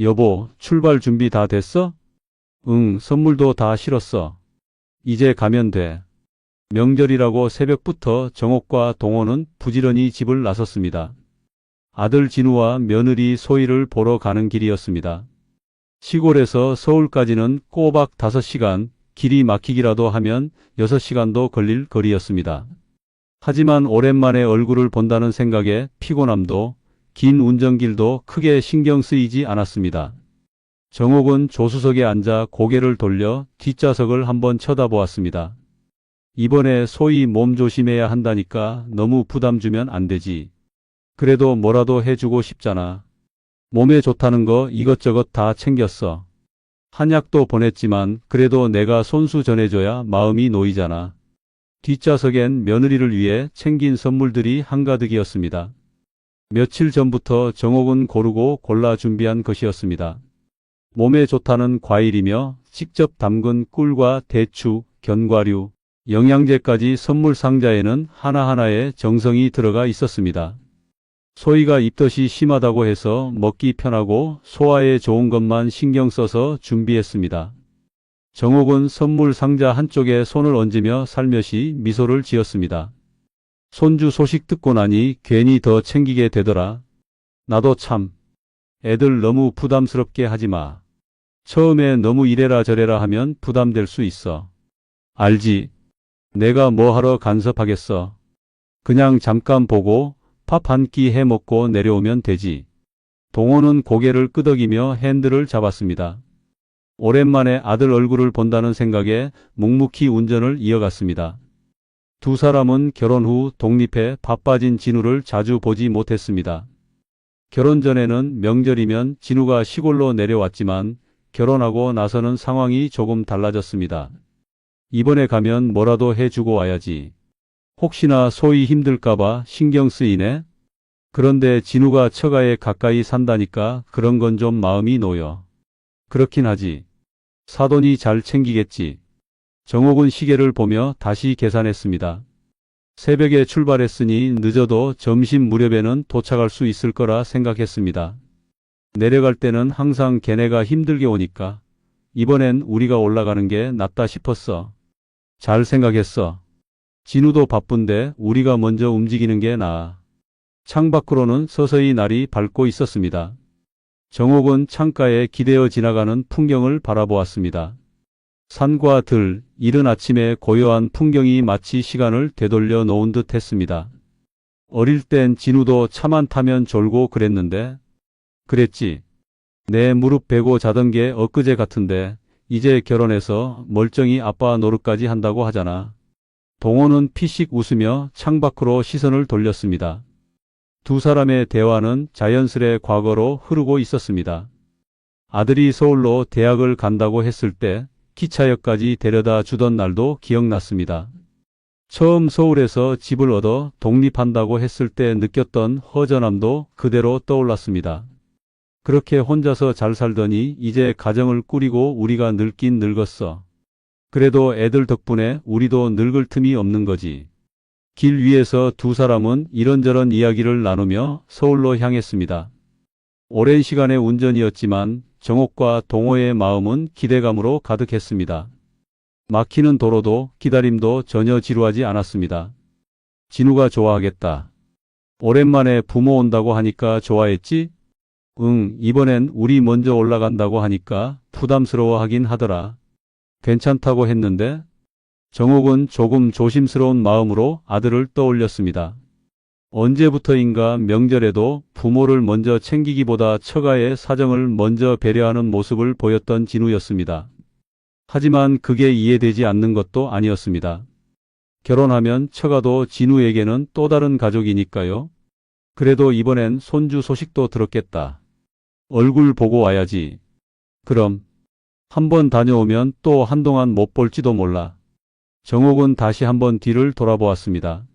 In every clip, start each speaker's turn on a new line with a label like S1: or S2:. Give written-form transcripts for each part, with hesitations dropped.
S1: 여보, 출발 준비 다 됐어? 응, 선물도 다 실었어. 이제 가면 돼. 명절이라고 새벽부터 정옥과 동호는 부지런히 집을 나섰습니다. 아들 진우와 며느리 소희를 보러 가는 길이었습니다. 시골에서 서울까지는 꼬박 5시간, 길이 막히기라도 하면 6시간도 걸릴 거리였습니다. 하지만 오랜만에 얼굴을 본다는 생각에 피곤함도 긴 운전길도 크게 신경 쓰이지 않았습니다. 정옥은 조수석에 앉아 고개를 돌려 뒷좌석을 한번 쳐다보았습니다. 이번에 소희 몸 조심해야 한다니까 너무 부담 주면 안 되지. 그래도 뭐라도 해주고 싶잖아. 몸에 좋다는 거 이것저것 다 챙겼어. 한약도 보냈지만 그래도 내가 손수 전해줘야 마음이 놓이잖아. 뒷좌석엔 며느리를 위해 챙긴 선물들이 한가득이었습니다. 며칠 전부터 정옥은 고르고 골라 준비한 것이었습니다. 몸에 좋다는 과일이며 직접 담근 꿀과 대추, 견과류, 영양제까지 선물 상자에는 하나하나에 정성이 들어가 있었습니다. 소희가 입덧이 심하다고 해서 먹기 편하고 소화에 좋은 것만 신경 써서 준비했습니다. 정옥은 선물 상자 한쪽에 손을 얹으며 살며시 미소를 지었습니다. 손주 소식 듣고 나니 괜히 더 챙기게 되더라. 나도 참. 애들 너무 부담스럽게 하지 마. 처음에 너무 이래라 저래라 하면 부담될 수 있어. 알지? 내가 뭐 하러 간섭하겠어. 그냥 잠깐 보고 밥 한 끼 해 먹고 내려오면 되지. 동호는 고개를 끄덕이며 핸들을 잡았습니다. 오랜만에 아들 얼굴을 본다는 생각에 묵묵히 운전을 이어갔습니다. 두 사람은 결혼 후 독립해 바빠진 진우를 자주 보지 못했습니다. 결혼 전에는 명절이면 진우가 시골로 내려왔지만 결혼하고 나서는 상황이 조금 달라졌습니다. 이번에 가면 뭐라도 해주고 와야지. 혹시나 소희 힘들까봐 신경 쓰이네. 그런데 진우가 처가에 가까이 산다니까 그런 건 좀 마음이 놓여. 그렇긴 하지. 사돈이 잘 챙기겠지. 정옥은 시계를 보며 다시 계산했습니다. 새벽에 출발했으니 늦어도 점심 무렵에는 도착할 수 있을 거라 생각했습니다. 내려갈 때는 항상 걔네가 힘들게 오니까 이번엔 우리가 올라가는 게 낫다 싶었어. 잘 생각했어. 진우도 바쁜데 우리가 먼저 움직이는 게 나아. 창밖으로는 서서히 날이 밝고 있었습니다. 정옥은 창가에 기대어 지나가는 풍경을 바라보았습니다. 산과 들, 이른 아침의 고요한 풍경이 마치 시간을 되돌려 놓은 듯 했습니다. 어릴 땐 진우도 차만 타면 졸고 그랬는데. 그랬지. 내 무릎 베고 자던 게 엊그제 같은데 이제 결혼해서 멀쩡히 아빠 노릇까지 한다고 하잖아. 동호는 피식 웃으며 창밖으로 시선을 돌렸습니다. 두 사람의 대화는 자연스레 과거로 흐르고 있었습니다. 아들이 서울로 대학을 간다고 했을 때 기차역까지 데려다 주던 날도 기억났습니다. 처음 서울에서 집을 얻어 독립한다고 했을 때 느꼈던 허전함도 그대로 떠올랐습니다. 그렇게 혼자서 잘 살더니 이제 가정을 꾸리고 우리가 늙긴 늙었어. 그래도 애들 덕분에 우리도 늙을 틈이 없는 거지. 길 위에서 두 사람은 이런저런 이야기를 나누며 서울로 향했습니다. 오랜 시간의 운전이었지만 정옥과 동호의 마음은 기대감으로 가득했습니다. 막히는 도로도 기다림도 전혀 지루하지 않았습니다. 진우가 좋아하겠다. 오랜만에 부모 온다고 하니까 좋아했지? 응, 이번엔 우리 먼저 올라간다고 하니까 부담스러워하긴 하더라. 괜찮다고 했는데? 정옥은 조금 조심스러운 마음으로 아들을 떠올렸습니다. 언제부터인가 명절에도 부모를 먼저 챙기기보다 처가의 사정을 먼저 배려하는 모습을 보였던 진우였습니다. 하지만 그게 이해되지 않는 것도 아니었습니다. 결혼하면 처가도 진우에게는 또 다른 가족이니까요. 그래도 이번엔 손주 소식도 들었겠다. 얼굴 보고 와야지. 그럼 한번 다녀오면 또 한동안 못 볼지도 몰라. 정옥은 다시 한번 뒤를 돌아보았습니다.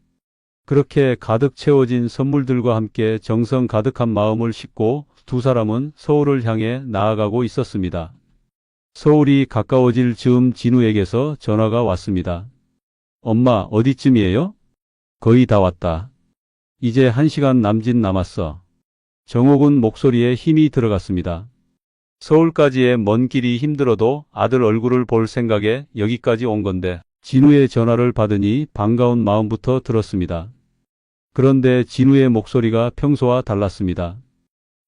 S1: 그렇게 가득 채워진 선물들과 함께 정성 가득한 마음을 싣고 두 사람은 서울을 향해 나아가고 있었습니다. 서울이 가까워질 즈음 진우에게서 전화가 왔습니다. 엄마, 어디쯤이에요? 거의 다 왔다. 이제 1시간 남짓 남았어. 정옥은 목소리에 힘이 들어갔습니다. 서울까지의 먼 길이 힘들어도 아들 얼굴을 볼 생각에 여기까지 온 건데 진우의 전화를 받으니 반가운 마음부터 들었습니다. 그런데 진우의 목소리가 평소와 달랐습니다.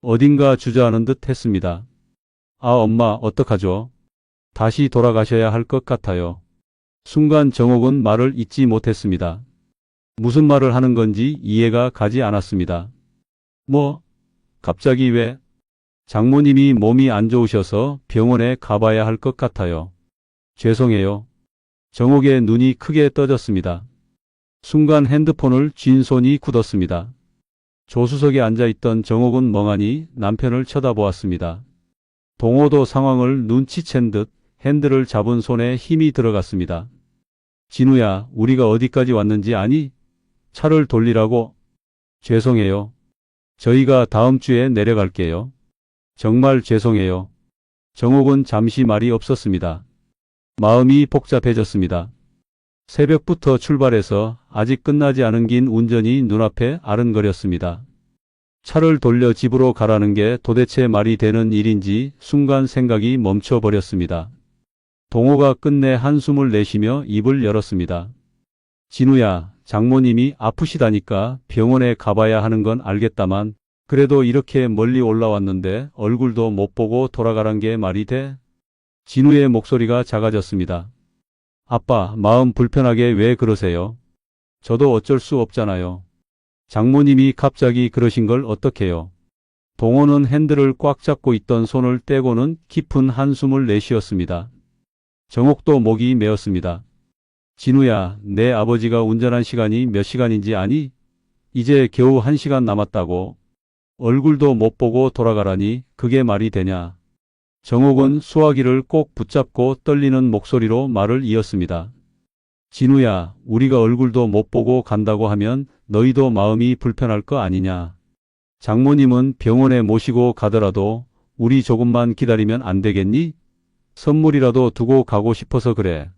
S1: 어딘가 주저하는 듯 했습니다. 아, 엄마, 어떡하죠? 다시 돌아가셔야 할 것 같아요. 순간 정옥은 말을 잇지 못했습니다. 무슨 말을 하는 건지 이해가 가지 않았습니다. 뭐? 갑자기 왜? 장모님이 몸이 안 좋으셔서 병원에 가봐야 할 것 같아요. 죄송해요. 정옥의 눈이 크게 떠졌습니다. 순간 핸드폰을 쥔 손이 굳었습니다. 조수석에 앉아있던 정옥은 멍하니 남편을 쳐다보았습니다. 동호도 상황을 눈치챈 듯 핸들을 잡은 손에 힘이 들어갔습니다. 진우야, 우리가 어디까지 왔는지 아니? 차를 돌리라고? 죄송해요. 저희가 다음 주에 내려갈게요. 정말 죄송해요. 정옥은 잠시 말이 없었습니다. 마음이 복잡해졌습니다. 새벽부터 출발해서 아직 끝나지 않은 긴 운전이 눈앞에 아른거렸습니다. 차를 돌려 집으로 가라는 게 도대체 말이 되는 일인지 순간 생각이 멈춰버렸습니다. 동호가 끝내 한숨을 내쉬며 입을 열었습니다. 진우야, 장모님이 아프시다니까 병원에 가봐야 하는 건 알겠다만 그래도 이렇게 멀리 올라왔는데 얼굴도 못 보고 돌아가란 게 말이 돼? 진우의 목소리가 작아졌습니다. 아빠, 마음 불편하게 왜 그러세요? 저도 어쩔 수 없잖아요. 장모님이 갑자기 그러신 걸 어떡해요? 동호는 핸들을 꽉 잡고 있던 손을 떼고는 깊은 한숨을 내쉬었습니다. 정옥도 목이 메었습니다. 진우야, 내 아버지가 운전한 시간이 몇 시간인지 아니? 이제 겨우 1시간 남았다고. 얼굴도 못 보고 돌아가라니 그게 말이 되냐? 정옥은 수화기를 꼭 붙잡고 떨리는 목소리로 말을 이었습니다. 진우야, 우리가 얼굴도 못 보고 간다고 하면 너희도 마음이 불편할 거 아니냐? 장모님은 병원에 모시고 가더라도 우리 조금만 기다리면 안 되겠니? 선물이라도 두고 가고 싶어서 그래.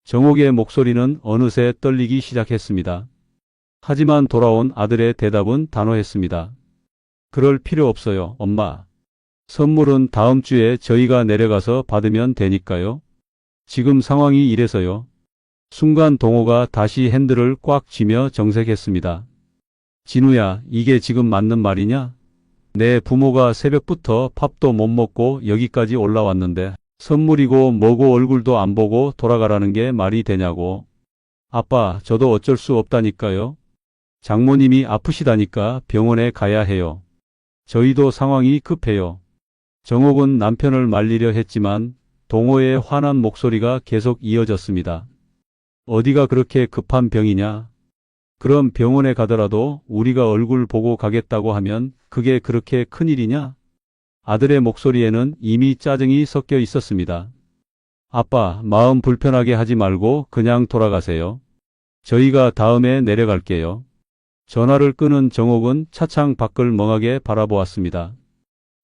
S1: 정옥의 목소리는 어느새 떨리기 시작했습니다. 하지만 돌아온 아들의 대답은 단호했습니다. 그럴 필요 없어요, 엄마. 선물은 다음 주에 저희가 내려가서 받으면 되니까요. 지금 상황이 이래서요. 순간 동호가 다시 핸들을 꽉 쥐며 정색했습니다. 진우야, 이게 지금 맞는 말이냐? 내 부모가 새벽부터 밥도 못 먹고 여기까지 올라왔는데 선물이고 뭐고 얼굴도 안 보고 돌아가라는 게 말이 되냐고. 아빠, 저도 어쩔 수 없다니까요. 장모님이 아프시다니까 병원에 가야 해요. 저희도 상황이 급해요. 정옥은 남편을 말리려 했지만 동호의 화난 목소리가 계속 이어졌습니다. 어디가 그렇게 급한 병이냐? 그럼 병원에 가더라도 우리가 얼굴 보고 가겠다고 하면 그게 그렇게 큰일이냐? 아들의 목소리에는 이미 짜증이 섞여 있었습니다. 아빠, 마음 불편하게 하지 말고 그냥 돌아가세요. 저희가 다음에 내려갈게요. 전화를 끄는 정옥은 차창 밖을 멍하게 바라보았습니다.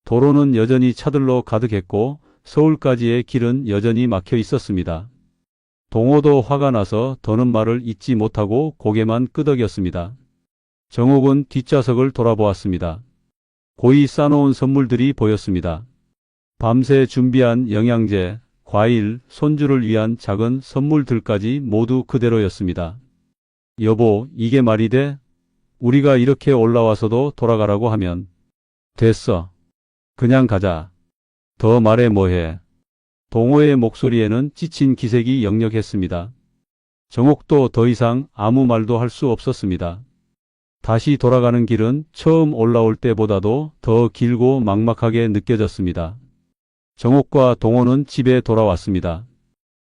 S1: 도로는 여전히 차들로 가득했고 서울까지의 길은 여전히 막혀 있었습니다. 동호도 화가 나서 더는 말을 잇지 못하고 고개만 끄덕였습니다. 정옥은 뒷좌석을 돌아보았습니다. 고이 싸놓은 선물들이 보였습니다. 밤새 준비한 영양제, 과일, 손주를 위한 작은 선물들까지 모두 그대로였습니다. 여보, 이게 말이 돼? 우리가 이렇게 올라와서도 돌아가라고 하면. 됐어. 그냥 가자. 더 말해 뭐해. 동호의 목소리에는 지친 기색이 역력했습니다. 정옥도 더 이상 아무 말도 할 수 없었습니다. 다시 돌아가는 길은 처음 올라올 때보다도 더 길고 막막하게 느껴졌습니다. 정옥과 동호는 집에 돌아왔습니다.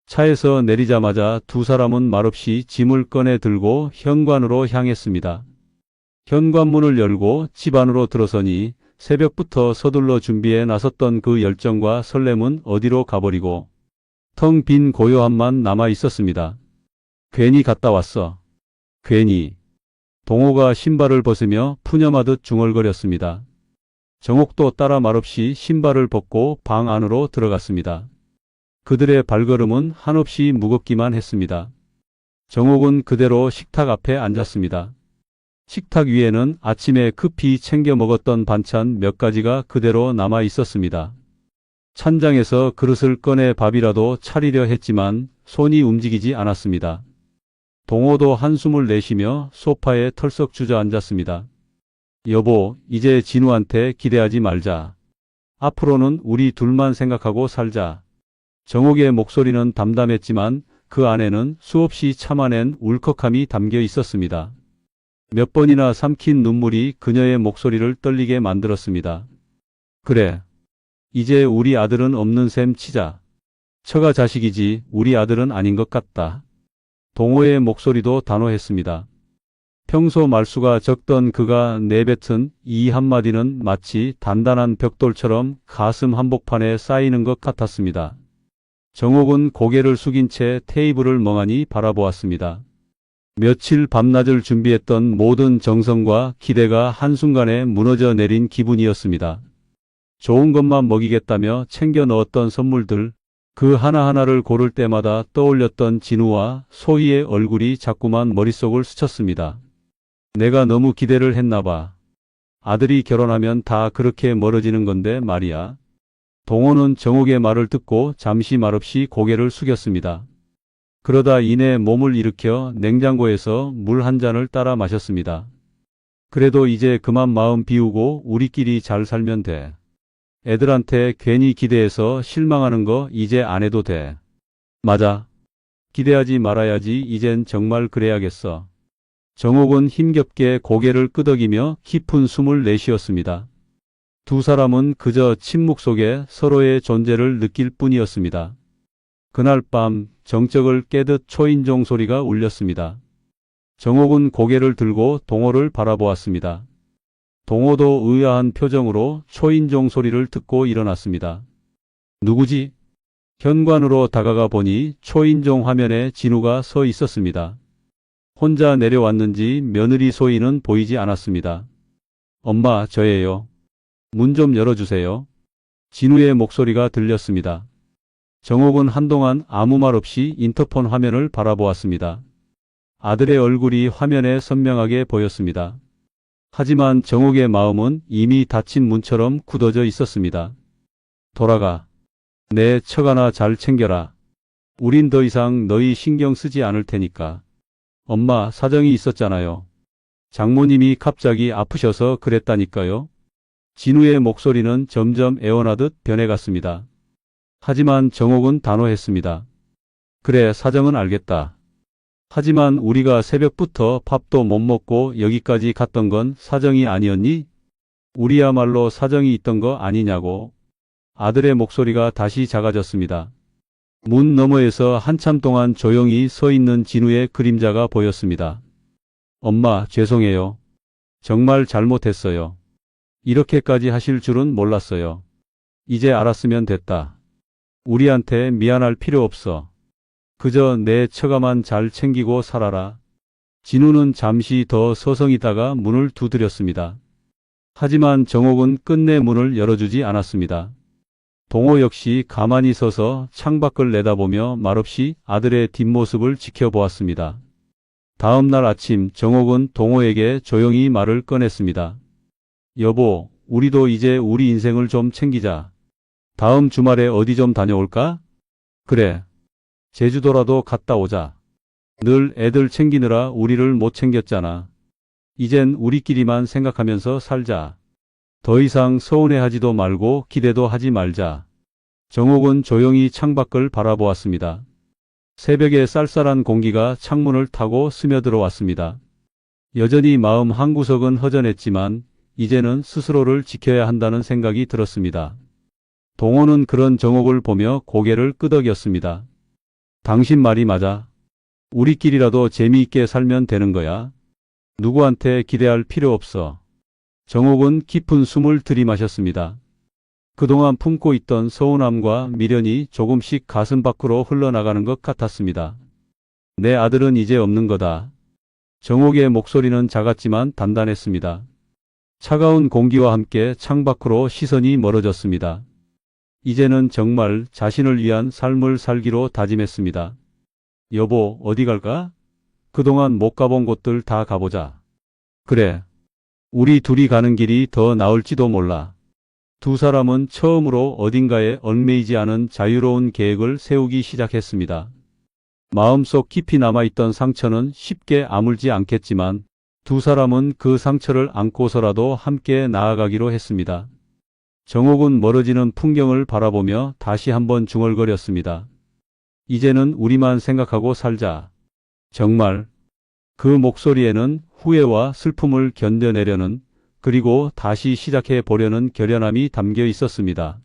S1: 차에서 내리자마자 두 사람은 말없이 짐을 꺼내 들고 현관으로 향했습니다. 현관문을 열고 집 안으로 들어서니 새벽부터 서둘러 준비해 나섰던 그 열정과 설렘은 어디로 가버리고 텅 빈 고요함만 남아 있었습니다. 괜히 갔다 왔어. 괜히. 동호가 신발을 벗으며 푸념하듯 중얼거렸습니다. 정옥도 따라 말없이 신발을 벗고 방 안으로 들어갔습니다. 그들의 발걸음은 한없이 무겁기만 했습니다. 정옥은 그대로 식탁 앞에 앉았습니다. 식탁 위에는 아침에 급히 챙겨 먹었던 반찬 몇 가지가 그대로 남아 있었습니다. 찬장에서 그릇을 꺼내 밥이라도 차리려 했지만 손이 움직이지 않았습니다. 동호도 한숨을 내쉬며 소파에 털썩 주저앉았습니다. 여보, 이제 진우한테 기대하지 말자. 앞으로는 우리 둘만 생각하고 살자. 정옥의 목소리는 담담했지만 그 안에는 수없이 참아낸 울컥함이 담겨 있었습니다. 몇 번이나 삼킨 눈물이 그녀의 목소리를 떨리게 만들었습니다. 그래. 이제 우리 아들은 없는 셈 치자. 처가 자식이지 우리 아들은 아닌 것 같다. 동호의 목소리도 단호했습니다. 평소 말수가 적던 그가 내뱉은 이 한마디는 마치 단단한 벽돌처럼 가슴 한복판에 쌓이는 것 같았습니다. 정옥은 고개를 숙인 채 테이블을 멍하니 바라보았습니다. 며칠 밤낮을 준비했던 모든 정성과 기대가 한순간에 무너져 내린 기분이었습니다. 좋은 것만 먹이겠다며 챙겨 넣었던 선물들, 그 하나하나를 고를 때마다 떠올렸던 진우와 소희의 얼굴이 자꾸만 머릿속을 스쳤습니다. 내가 너무 기대를 했나 봐. 아들이 결혼하면 다 그렇게 멀어지는 건데 말이야. 동호는 정옥의 말을 듣고 잠시 말없이 고개를 숙였습니다. 그러다 이내 몸을 일으켜 냉장고에서 물 한 잔을 따라 마셨습니다. 그래도 이제 그만 마음 비우고 우리끼리 잘 살면 돼. 애들한테 괜히 기대해서 실망하는 거 이제 안 해도 돼. 맞아. 기대하지 말아야지. 이젠 정말 그래야겠어. 정옥은 힘겹게 고개를 끄덕이며 깊은 숨을 내쉬었습니다. 두 사람은 그저 침묵 속에 서로의 존재를 느낄 뿐이었습니다. 그날 밤 정적을 깨듯 초인종 소리가 울렸습니다. 정옥은 고개를 들고 동호를 바라보았습니다. 동호도 의아한 표정으로 초인종 소리를 듣고 일어났습니다. 누구지? 현관으로 다가가 보니 초인종 화면에 진우가 서 있었습니다. 혼자 내려왔는지 며느리 소희는 보이지 않았습니다. 엄마, 저예요. 문 좀 열어주세요. 진우의 목소리가 들렸습니다. 정옥은 한동안 아무 말 없이 인터폰 화면을 바라보았습니다. 아들의 얼굴이 화면에 선명하게 보였습니다. 하지만 정옥의 마음은 이미 닫힌 문처럼 굳어져 있었습니다. 돌아가. 내 처가나 잘 챙겨라. 우린 더 이상 너희 신경 쓰지 않을 테니까. 엄마, 사정이 있었잖아요. 장모님이 갑자기 아프셔서 그랬다니까요. 진우의 목소리는 점점 애원하듯 변해갔습니다. 하지만 정옥은 단호했습니다. 그래, 사정은 알겠다. 하지만 우리가 새벽부터 밥도 못 먹고 여기까지 갔던 건 사정이 아니었니? 우리야말로 사정이 있던 거 아니냐고. 아들의 목소리가 다시 작아졌습니다. 문 너머에서 한참 동안 조용히 서 있는 진우의 그림자가 보였습니다. 엄마, 죄송해요. 정말 잘못했어요. 이렇게까지 하실 줄은 몰랐어요. 이제 알았으면 됐다. 우리한테 미안할 필요 없어. 그저 내 처가만 잘 챙기고 살아라. 진우는 잠시 더 서성이다가 문을 두드렸습니다. 하지만 정옥은 끝내 문을 열어주지 않았습니다. 동호 역시 가만히 서서 창밖을 내다보며 말없이 아들의 뒷모습을 지켜보았습니다. 다음 날 아침 정옥은 동호에게 조용히 말을 꺼냈습니다. 여보, 우리도 이제 우리 인생을 좀 챙기자. 다음 주말에 어디 좀 다녀올까? 그래. 제주도라도 갔다 오자. 늘 애들 챙기느라 우리를 못 챙겼잖아. 이젠 우리끼리만 생각하면서 살자. 더 이상 서운해하지도 말고 기대도 하지 말자. 정옥은 조용히 창밖을 바라보았습니다. 새벽의 쌀쌀한 공기가 창문을 타고 스며들어 왔습니다. 여전히 마음 한구석은 허전했지만 이제는 스스로를 지켜야 한다는 생각이 들었습니다. 동호는 그런 정옥을 보며 고개를 끄덕였습니다. 당신 말이 맞아. 우리끼리라도 재미있게 살면 되는 거야. 누구한테 기대할 필요 없어. 정옥은 깊은 숨을 들이마셨습니다. 그동안 품고 있던 서운함과 미련이 조금씩 가슴 밖으로 흘러나가는 것 같았습니다. 내 아들은 이제 없는 거다. 정옥의 목소리는 작았지만 단단했습니다. 차가운 공기와 함께 창밖으로 시선이 멀어졌습니다. 이제는 정말 자신을 위한 삶을 살기로 다짐했습니다. 여보, 어디 갈까? 그동안 못 가본 곳들 다 가보자. 그래. 우리 둘이 가는 길이 더 나을지도 몰라. 두 사람은 처음으로 어딘가에 얽매이지 않은 자유로운 계획을 세우기 시작했습니다. 마음속 깊이 남아있던 상처는 쉽게 아물지 않겠지만 두 사람은 그 상처를 안고서라도 함께 나아가기로 했습니다. 정옥은 멀어지는 풍경을 바라보며 다시 한번 중얼거렸습니다. 이제는 우리만 생각하고 살자. 정말. 그 목소리에는 후회와 슬픔을 견뎌내려는 그리고 다시 시작해 보려는 결연함이 담겨 있었습니다.